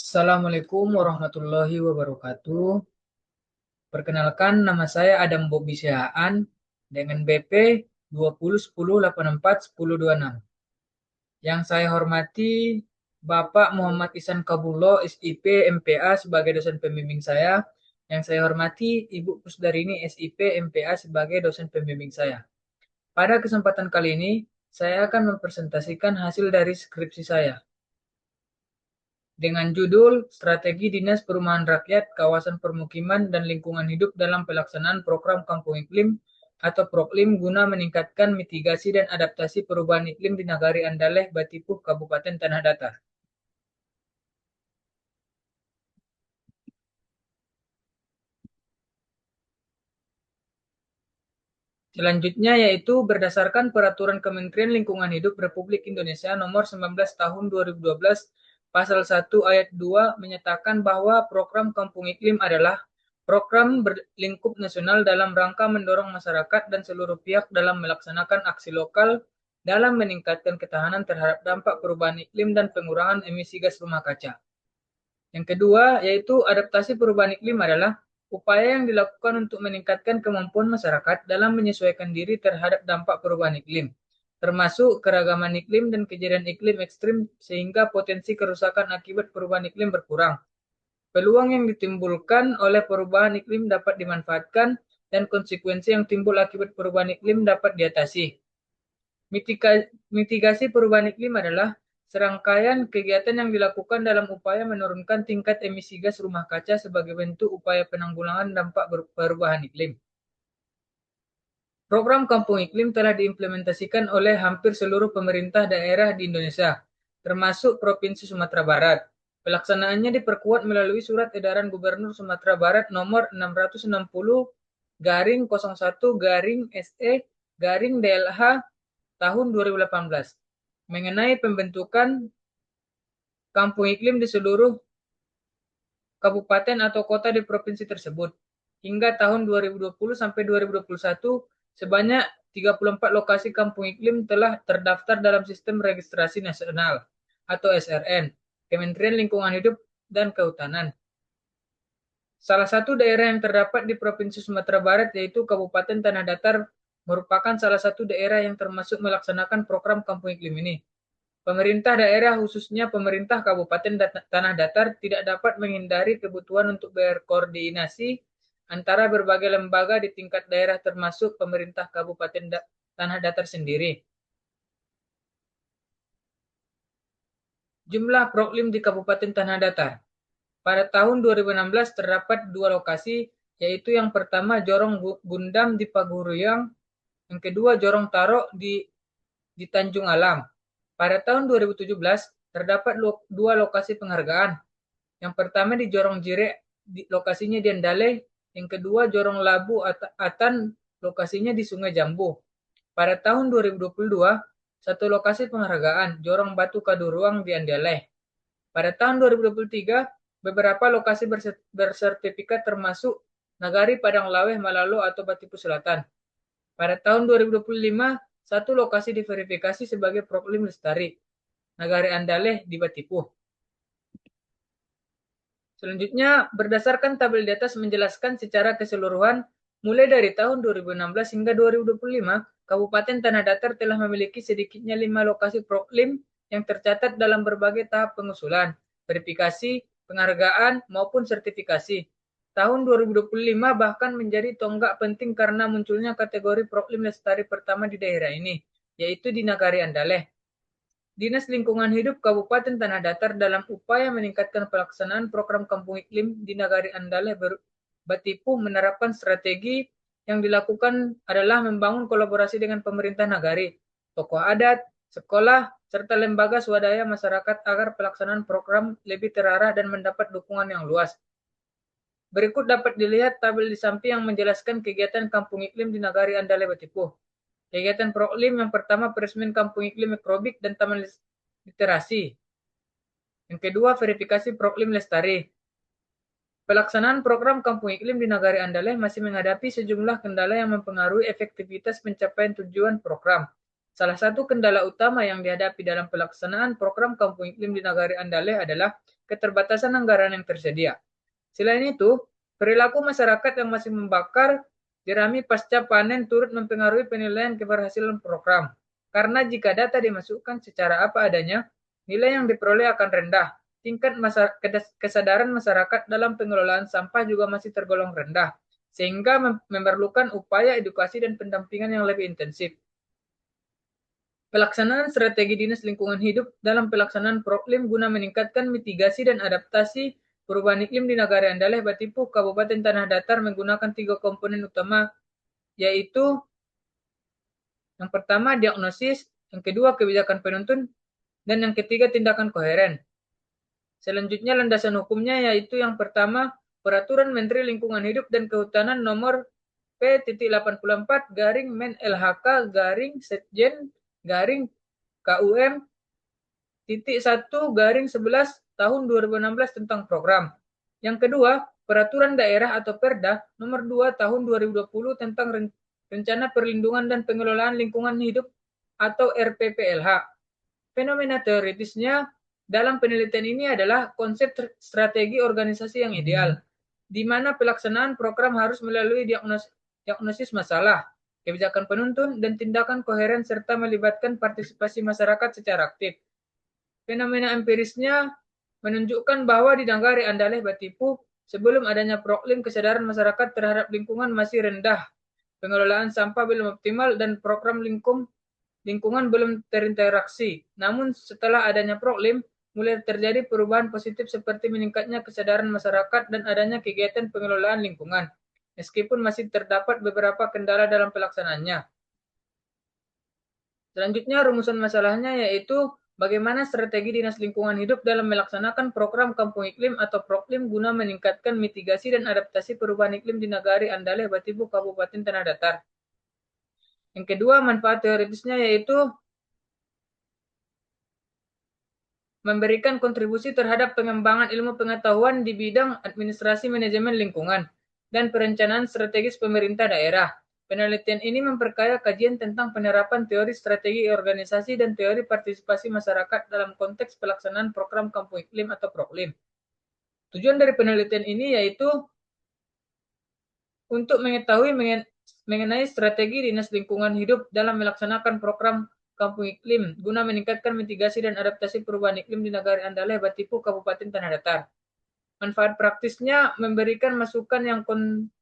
Assalamualaikum warahmatullahi wabarakatuh. Perkenalkan, nama saya Adam Bobi Sihaan dengan BP 2010841026. Yang saya hormati Bapak Muhammad Ihsan Kabullo, SIP MPA sebagai dosen pembimbing saya. Yang saya hormati Ibu Kusdarini, SIP MPA sebagai dosen pembimbing saya. Pada kesempatan kali ini, saya akan mempresentasikan hasil dari skripsi saya dengan judul Strategi Dinas Perumahan Rakyat, Kawasan Permukiman, dan Lingkungan Hidup dalam Pelaksanaan Program Kampung Iklim atau Proklim guna meningkatkan mitigasi dan adaptasi perubahan iklim di Nagari Andaleh, Batipuh, Kabupaten Tanah Datar. Selanjutnya yaitu berdasarkan Peraturan Kementerian Lingkungan Hidup Republik Indonesia Nomor 19 Tahun 2012 Pasal 1 Ayat 2 menyatakan bahwa program Kampung Iklim adalah program berlingkup nasional dalam rangka mendorong masyarakat dan seluruh pihak dalam melaksanakan aksi lokal dalam meningkatkan ketahanan terhadap dampak perubahan iklim dan pengurangan emisi gas rumah kaca. Yang kedua, yaitu adaptasi perubahan iklim adalah upaya yang dilakukan untuk meningkatkan kemampuan masyarakat dalam menyesuaikan diri terhadap dampak perubahan iklim, termasuk keragaman iklim dan kejadian iklim ekstrim sehingga potensi kerusakan akibat perubahan iklim berkurang. Peluang yang ditimbulkan oleh perubahan iklim dapat dimanfaatkan dan konsekuensi yang timbul akibat perubahan iklim dapat diatasi. Mitigasi perubahan iklim adalah serangkaian kegiatan yang dilakukan dalam upaya menurunkan tingkat emisi gas rumah kaca sebagai bentuk upaya penanggulangan dampak perubahan iklim. Program Kampung Iklim telah diimplementasikan oleh hampir seluruh pemerintah daerah di Indonesia, termasuk Provinsi Sumatera Barat. Pelaksanaannya diperkuat melalui Surat Edaran Gubernur Sumatera Barat nomor 660/01/SE/DLH tahun 2018 mengenai pembentukan kampung iklim di seluruh kabupaten atau kota di provinsi tersebut. Hingga tahun 2020 sampai 2021, sebanyak 34 lokasi kampung iklim telah terdaftar dalam Sistem Registrasi Nasional atau SRN, Kementerian Lingkungan Hidup dan Kehutanan. Salah satu daerah yang terdapat di Provinsi Sumatera Barat yaitu Kabupaten Tanah Datar merupakan salah satu daerah yang termasuk melaksanakan program kampung iklim ini. Pemerintah daerah khususnya pemerintah Kabupaten Tanah Datar tidak dapat menghindari kebutuhan untuk berkoordinasi antara berbagai lembaga di tingkat daerah termasuk pemerintah Kabupaten Tanah Datar sendiri. Jumlah proklim di Kabupaten Tanah Datar. Pada tahun 2016 terdapat 2 lokasi, yaitu yang pertama Jorong Gundam di Paguruyang, yang kedua Jorong Tarok di Tanjung Alam. Pada tahun 2017 terdapat 2 lokasi penghargaan. Yang pertama di Jorong Jire, lokasinya di Andaleh, yang kedua Jorong Labu Atan, lokasinya di Sungai Jambu. Pada tahun 2022, satu lokasi penghargaan, Jorong Batu Kaduruang di Andaleh. Pada tahun 2023, beberapa lokasi bersertifikat termasuk Nagari Padang Laweh Malalo atau Batipuh Selatan. Pada tahun 2025, satu lokasi diverifikasi sebagai Proklim Lestari, Nagari Andaleh di Batipuh. Selanjutnya, berdasarkan tabel di atas menjelaskan secara keseluruhan, mulai dari tahun 2016 hingga 2025, Kabupaten Tanah Datar telah memiliki sedikitnya 5 lokasi proklim yang tercatat dalam berbagai tahap pengusulan, verifikasi, penghargaan, maupun sertifikasi. Tahun 2025 bahkan menjadi tonggak penting karena munculnya kategori proklim lestari pertama di daerah ini, yaitu di Nagari Andaleh. Dinas Lingkungan Hidup Kabupaten Tanah Datar dalam upaya meningkatkan pelaksanaan program Kampung Iklim di Nagari Andaleh Batipuh menerapkan strategi yang dilakukan adalah membangun kolaborasi dengan pemerintah nagari, tokoh adat, sekolah, serta lembaga swadaya masyarakat agar pelaksanaan program lebih terarah dan mendapat dukungan yang luas. Berikut dapat dilihat tabel di samping yang menjelaskan kegiatan Kampung Iklim di Nagari Andaleh Batipuh. Kegiatan Proklim yang pertama peresmian Kampung Iklim Mikrobik dan Taman Literasi. Yang kedua verifikasi Proklim Lestari. Pelaksanaan program Kampung Iklim di Nagari Andaleh masih menghadapi sejumlah kendala yang mempengaruhi efektivitas pencapaian tujuan program. Salah satu kendala utama yang dihadapi dalam pelaksanaan program Kampung Iklim di Nagari Andaleh adalah keterbatasan anggaran yang tersedia. Selain itu, perilaku masyarakat yang masih membakar jerami pasca panen turut mempengaruhi penilaian keberhasilan program. Karena jika data dimasukkan secara apa adanya, nilai yang diperoleh akan rendah. Tingkat kesadaran masyarakat dalam pengelolaan sampah juga masih tergolong rendah, sehingga memerlukan upaya edukasi dan pendampingan yang lebih intensif. Pelaksanaan strategi Dinas Lingkungan Hidup dalam pelaksanaan Proklim guna meningkatkan mitigasi dan adaptasi perubahan iklim di Nagari Andaleh Batipu, Kabupaten Tanah Datar menggunakan 3 komponen utama, yaitu yang pertama diagnosis, yang kedua kebijakan penuntun, dan yang ketiga tindakan koheren. Selanjutnya landasan hukumnya yaitu yang pertama Peraturan Menteri Lingkungan Hidup dan Kehutanan nomor P.84 garing Men LHK garing Setjen garing KUM .1 garing 11 tahun 2016 tentang program. Yang kedua, Peraturan Daerah atau Perda nomor 2 tahun 2020 tentang Rencana Perlindungan dan Pengelolaan Lingkungan Hidup atau RPPLH. Fenomena teoritisnya dalam penelitian ini adalah konsep strategi organisasi yang ideal, di mana pelaksanaan program harus melalui diagnosis masalah, kebijakan penuntun, dan tindakan koheren serta melibatkan partisipasi masyarakat secara aktif. Fenomena empirisnya menunjukkan bahwa di Nagari Andaleh Batipu, sebelum adanya proklim kesadaran masyarakat terhadap lingkungan masih rendah, pengelolaan sampah belum optimal, dan program lingkungan belum terinteraksi. Namun setelah adanya proklim, mulai terjadi perubahan positif seperti meningkatnya kesadaran masyarakat dan adanya kegiatan pengelolaan lingkungan, meskipun masih terdapat beberapa kendala dalam pelaksanaannya. Selanjutnya, rumusan masalahnya yaitu bagaimana strategi Dinas Lingkungan Hidup dalam melaksanakan program Kampung Iklim atau Proklim guna meningkatkan mitigasi dan adaptasi perubahan iklim di Nagari Andaleh Batipu, Kabupaten Tanah Datar. Yang kedua, manfaat teoritisnya yaitu memberikan kontribusi terhadap pengembangan ilmu pengetahuan di bidang administrasi manajemen lingkungan dan perencanaan strategis pemerintah daerah. Penelitian ini memperkaya kajian tentang penerapan teori strategi organisasi dan teori partisipasi masyarakat dalam konteks pelaksanaan program Kampung Iklim atau Proklim. Tujuan dari penelitian ini yaitu untuk mengetahui mengenai strategi Dinas Lingkungan Hidup dalam melaksanakan program Kampung Iklim guna meningkatkan mitigasi dan adaptasi perubahan iklim di Nagari Andaleh Batipu, Kabupaten Tanah Datar. Manfaat praktisnya memberikan masukan yang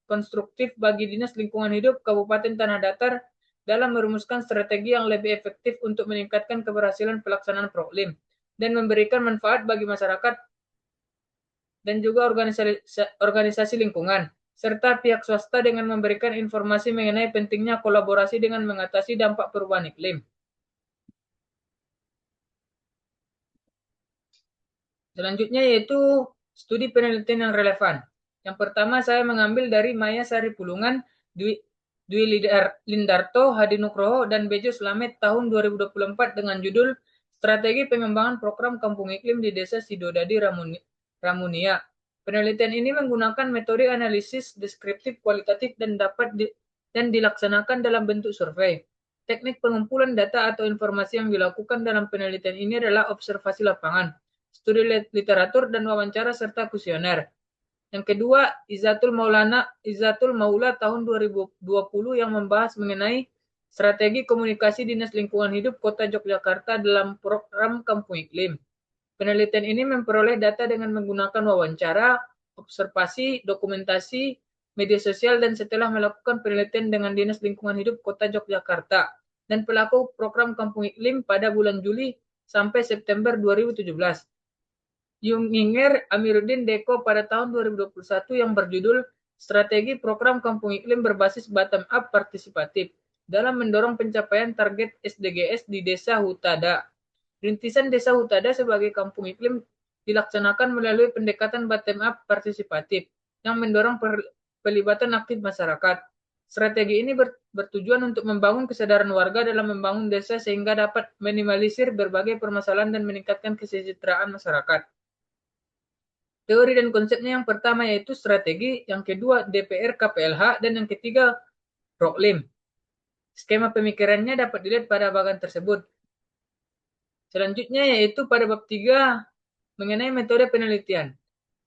konstruktif bagi Dinas Lingkungan Hidup Kabupaten Tanah Datar dalam merumuskan strategi yang lebih efektif untuk meningkatkan keberhasilan pelaksanaan Proklim dan memberikan manfaat bagi masyarakat dan juga organisasi lingkungan, serta pihak swasta dengan memberikan informasi mengenai pentingnya kolaborasi dengan mengatasi dampak perubahan iklim. Selanjutnya yaitu studi penelitian yang relevan. Yang pertama saya mengambil dari Maya Sari Pulungan, Dwi Lindarto, Hadi Nugroho, dan Bejo Slamet tahun 2024 dengan judul Strategi Pengembangan Program Kampung Iklim di Desa Sidodadi Ramunia. Penelitian ini menggunakan metode analisis deskriptif kualitatif dan dilaksanakan dalam bentuk survei. Teknik pengumpulan data atau informasi yang dilakukan dalam penelitian ini adalah observasi lapangan, studi literatur, dan wawancara serta kuesioner. Yang kedua, Izzatul Maula tahun 2020 yang membahas mengenai strategi komunikasi Dinas Lingkungan Hidup Kota Yogyakarta dalam program Kampung Iklim. Penelitian ini memperoleh data dengan menggunakan wawancara, observasi, dokumentasi, media sosial, dan setelah melakukan penelitian dengan Dinas Lingkungan Hidup Kota Yogyakarta dan pelaku program Kampung Iklim pada bulan Juli sampai September 2017. Yuminger Amiruddin Deko pada tahun 2021 yang berjudul Strategi Program Kampung Iklim Berbasis Bottom-up Partisipatif dalam mendorong pencapaian target SDGs di Desa Hutada. Rintisan Desa Hutada sebagai kampung iklim dilaksanakan melalui pendekatan bottom-up partisipatif yang mendorong pelibatan aktif masyarakat. Strategi ini bertujuan untuk membangun kesadaran warga dalam membangun desa sehingga dapat minimalisir berbagai permasalahan dan meningkatkan kesejahteraan masyarakat. Teori dan konsepnya yang pertama yaitu strategi, yang kedua DPR KPLH, dan yang ketiga Proklim. Skema pemikirannya dapat dilihat pada bagan tersebut. Selanjutnya yaitu pada bab 3 mengenai metode penelitian.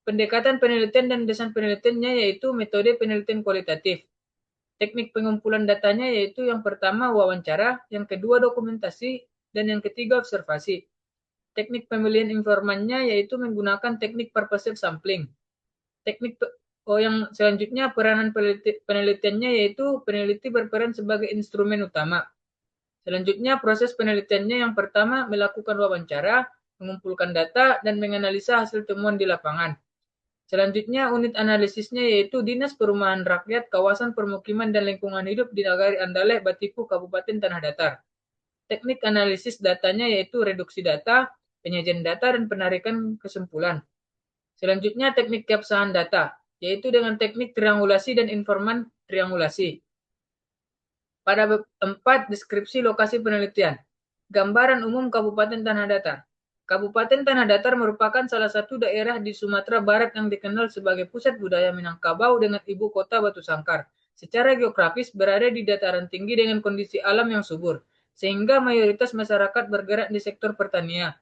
Pendekatan penelitian dan desain penelitiannya yaitu metode penelitian kualitatif. Teknik pengumpulan datanya yaitu yang pertama wawancara, yang kedua dokumentasi, dan yang ketiga observasi. Teknik pemilihan informannya yaitu menggunakan teknik purposive sampling. Yang selanjutnya peranan penelitiannya yaitu peneliti berperan sebagai instrumen utama. Selanjutnya proses penelitiannya yang pertama melakukan wawancara, mengumpulkan data, dan menganalisa hasil temuan di lapangan. Selanjutnya unit analisisnya yaitu Dinas Perumahan Rakyat Kawasan Permukiman dan Lingkungan Hidup di Nagari Andaleh, Batipu, Kabupaten Tanah Datar. Teknik analisis datanya yaitu reduksi data, penyajian data, dan penarikan kesimpulan. Selanjutnya teknik keabsahan data, yaitu dengan teknik triangulasi dan informan triangulasi. Pada bab 4, deskripsi lokasi penelitian. Gambaran umum Kabupaten Tanah Datar. Kabupaten Tanah Datar merupakan salah satu daerah di Sumatera Barat yang dikenal sebagai pusat budaya Minangkabau dengan ibu kota Batu Sangkar. Secara geografis berada di dataran tinggi dengan kondisi alam yang subur, sehingga mayoritas masyarakat bergerak di sektor pertanian.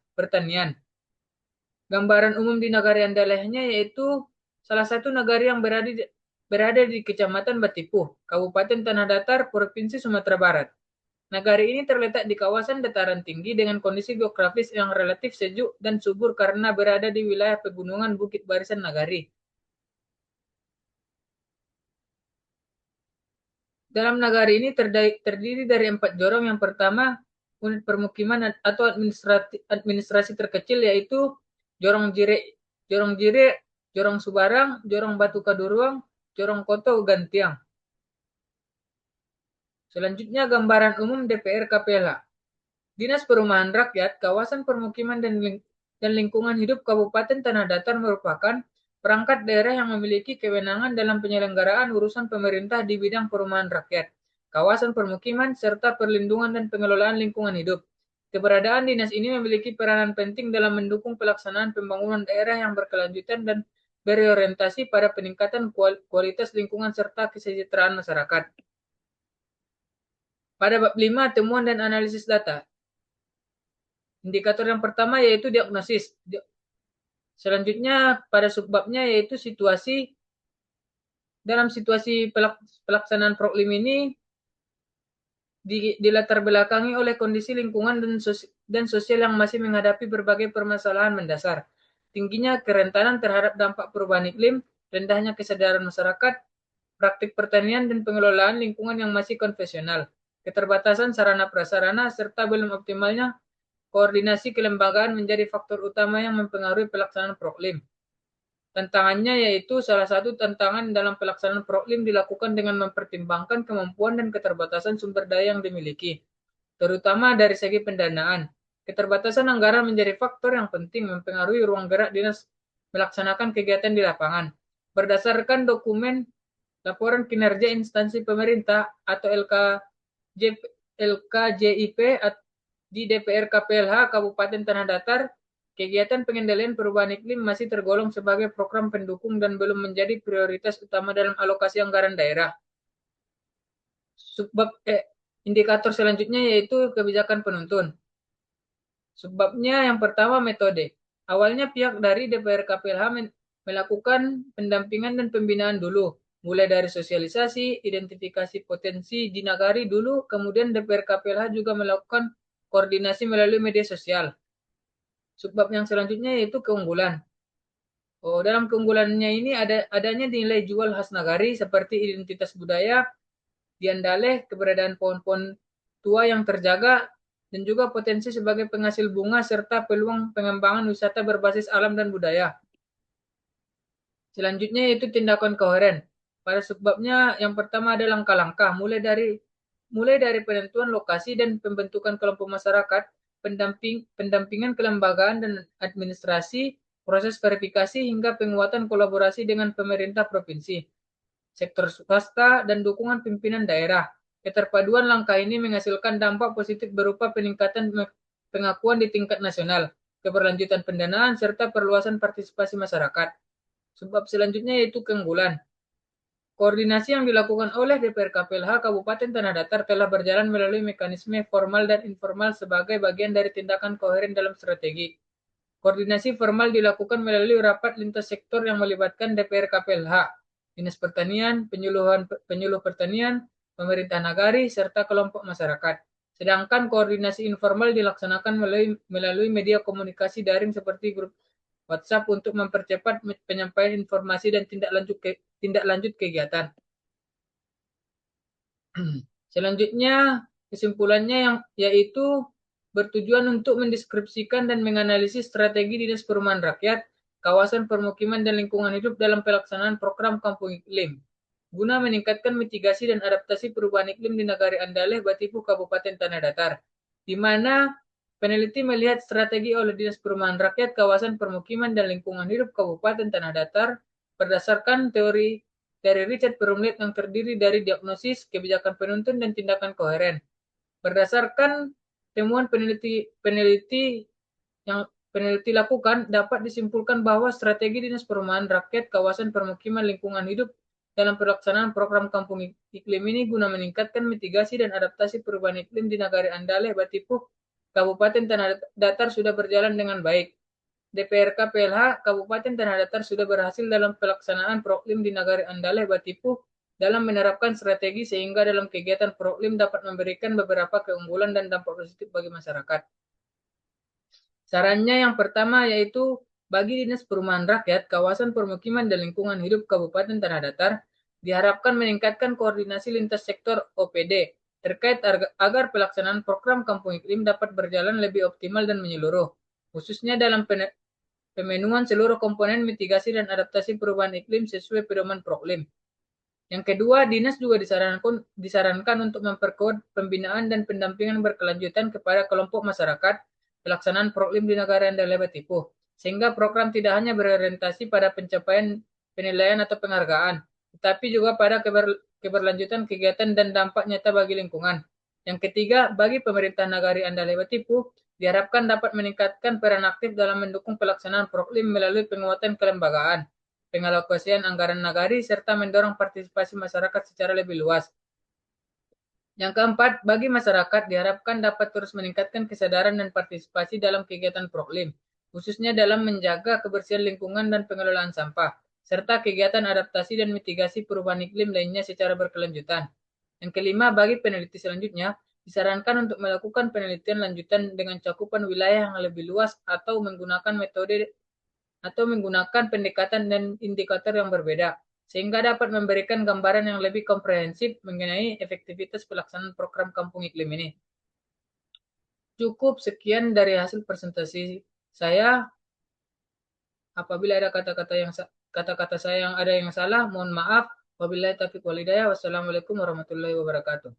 Gambaran umum di Nagari Andalehnya yaitu salah satu nagari yang berada di Kecamatan Batipu, Kabupaten Tanah Datar, Provinsi Sumatera Barat. Nagari ini terletak di kawasan dataran tinggi dengan kondisi geografis yang relatif sejuk dan subur karena berada di wilayah pegunungan Bukit Barisan Nagari. Dalam nagari ini terdiri dari 4 jorong. Yang pertama, unit permukiman atau administrasi terkecil yaitu Jorong Jire, Jorong Subarang, Jorong Batu Kaduruang, Jorong Koto Gantiang. Selanjutnya gambaran umum DPR KPLH. Dinas Perumahan Rakyat, Kawasan Permukiman dan Lingkungan Hidup Kabupaten Tanah Datar merupakan perangkat daerah yang memiliki kewenangan dalam penyelenggaraan urusan pemerintah di bidang perumahan rakyat, kawasan permukiman, serta perlindungan dan pengelolaan lingkungan hidup. Keberadaan dinas ini memiliki peranan penting dalam mendukung pelaksanaan pembangunan daerah yang berkelanjutan dan berorientasi pada peningkatan kualitas lingkungan serta kesejahteraan masyarakat. Pada bab 5, temuan dan analisis data. Indikator yang pertama yaitu diagnosis. Selanjutnya pada subbabnya yaitu situasi. Dalam situasi pelaksanaan proklim ini dilatar belakangi oleh kondisi lingkungan dan sosial yang masih menghadapi berbagai permasalahan mendasar. Tingginya kerentanan terhadap dampak perubahan iklim, rendahnya kesadaran masyarakat, praktik pertanian dan pengelolaan lingkungan yang masih konvensional, keterbatasan sarana prasarana, serta belum optimalnya koordinasi kelembagaan menjadi faktor utama yang mempengaruhi pelaksanaan proklim. Tantangannya yaitu salah satu tantangan dalam pelaksanaan proklim dilakukan dengan mempertimbangkan kemampuan dan keterbatasan sumber daya yang dimiliki, terutama dari segi pendanaan. Keterbatasan anggaran menjadi faktor yang penting mempengaruhi ruang gerak dinas melaksanakan kegiatan di lapangan. Berdasarkan dokumen Laporan Kinerja Instansi Pemerintah atau LKJIP di DPR KPLH Kabupaten Tanah Datar, kegiatan pengendalian perubahan iklim masih tergolong sebagai program pendukung dan belum menjadi prioritas utama dalam alokasi anggaran daerah. Indikator selanjutnya yaitu kebijakan penuntun. Sebabnya yang pertama metode. Awalnya pihak dari DPR KPLH melakukan pendampingan dan pembinaan dulu, mulai dari sosialisasi, identifikasi potensi di nagari dulu, kemudian DPR KPLH juga melakukan koordinasi melalui media sosial. Sebab yang selanjutnya yaitu keunggulan. Dalam keunggulannya ini adanya nilai jual khas nagari seperti identitas budaya di Andaleh, keberadaan pohon-pohon tua yang terjaga, dan juga potensi sebagai penghasil bunga serta peluang pengembangan wisata berbasis alam dan budaya. Selanjutnya yaitu tindakan koheren. Pada sebabnya yang pertama ada langkah-langkah mulai dari penentuan lokasi dan pembentukan kelompok masyarakat, pendampingan kelembagaan dan administrasi, proses verifikasi hingga penguatan kolaborasi dengan pemerintah provinsi, sektor swasta, dan dukungan pimpinan daerah. Keterpaduan langkah ini menghasilkan dampak positif berupa peningkatan pengakuan di tingkat nasional, keberlanjutan pendanaan, serta perluasan partisipasi masyarakat. Sebab selanjutnya yaitu keunggulan. Koordinasi yang dilakukan oleh DPR KPLH Kabupaten Tanah Datar telah berjalan melalui mekanisme formal dan informal sebagai bagian dari tindakan koheren dalam strategi. Koordinasi formal dilakukan melalui rapat lintas sektor yang melibatkan DPR KPLH, Dinas Pertanian, penyuluh pertanian, pemerintah nagari, serta kelompok masyarakat. Sedangkan koordinasi informal dilaksanakan melalui media komunikasi daring seperti grup WhatsApp untuk mempercepat penyampaian informasi dan tindak lanjut kegiatan. Selanjutnya, kesimpulannya yaitu bertujuan untuk mendeskripsikan dan menganalisis strategi Dinas Perumahan Rakyat, kawasan permukiman dan lingkungan hidup dalam pelaksanaan program Kampung Iklim, guna meningkatkan mitigasi dan adaptasi perubahan iklim di Nagari Andaleh, Batipu, Kabupaten Tanah Datar, di mana peneliti melihat strategi oleh Dinas Perumahan Rakyat, Kawasan Permukiman dan Lingkungan Hidup Kabupaten Tanah Datar berdasarkan teori dari Richard Perumlet yang terdiri dari diagnosis, kebijakan penuntun, dan tindakan koheren. Berdasarkan temuan peneliti yang peneliti lakukan, dapat disimpulkan bahwa strategi Dinas Perumahan Rakyat, Kawasan Permukiman, Lingkungan Hidup dalam pelaksanaan program Kampung Iklim ini guna meningkatkan mitigasi dan adaptasi perubahan iklim di Nagari Andaleh, Batipuh, Kabupaten Tanah Datar sudah berjalan dengan baik. DPRK PLH Kabupaten Tanah Datar sudah berhasil dalam pelaksanaan Proklim di Nagari Andaleh, Batipuh dalam menerapkan strategi sehingga dalam kegiatan Proklim dapat memberikan beberapa keunggulan dan dampak positif bagi masyarakat. Sarannya yang pertama yaitu bagi Dinas Perumahan Rakyat, Kawasan Permukiman dan Lingkungan Hidup Kabupaten Tanah Datar diharapkan meningkatkan koordinasi lintas sektor OPD terkait agar pelaksanaan program Kampung Iklim dapat berjalan lebih optimal dan menyeluruh, khususnya dalam pemenuhan seluruh komponen mitigasi dan adaptasi perubahan iklim sesuai pedoman Proklim. Yang kedua, dinas juga disarankan untuk memperkuat pembinaan dan pendampingan berkelanjutan kepada kelompok masyarakat pelaksanaan Proklim di negara Andaleh Batipuh, sehingga program tidak hanya berorientasi pada pencapaian penilaian atau penghargaan, tetapi juga pada keberlanjutan kegiatan dan dampak nyata bagi lingkungan. Yang ketiga, bagi pemerintah Nagari Andaleh Batipuh, diharapkan dapat meningkatkan peran aktif dalam mendukung pelaksanaan Proklim melalui penguatan kelembagaan, pengalokasian anggaran nagari, serta mendorong partisipasi masyarakat secara lebih luas. Yang keempat, bagi masyarakat diharapkan dapat terus meningkatkan kesadaran dan partisipasi dalam kegiatan Proklim, khususnya dalam menjaga kebersihan lingkungan dan pengelolaan sampah, serta kegiatan adaptasi dan mitigasi perubahan iklim lainnya secara berkelanjutan. Yang kelima, bagi peneliti selanjutnya, disarankan untuk melakukan penelitian lanjutan dengan cakupan wilayah yang lebih luas atau menggunakan pendekatan dan indikator yang berbeda, sehingga dapat memberikan gambaran yang lebih komprehensif mengenai efektivitas pelaksanaan program Kampung Iklim ini. Cukup sekian dari hasil presentasi saya. Apabila ada kata-kata saya yang ada yang salah, mohon maaf. Wabillahi taufiq wal hidayah. Wassalamualaikum warahmatullahi wabarakatuh.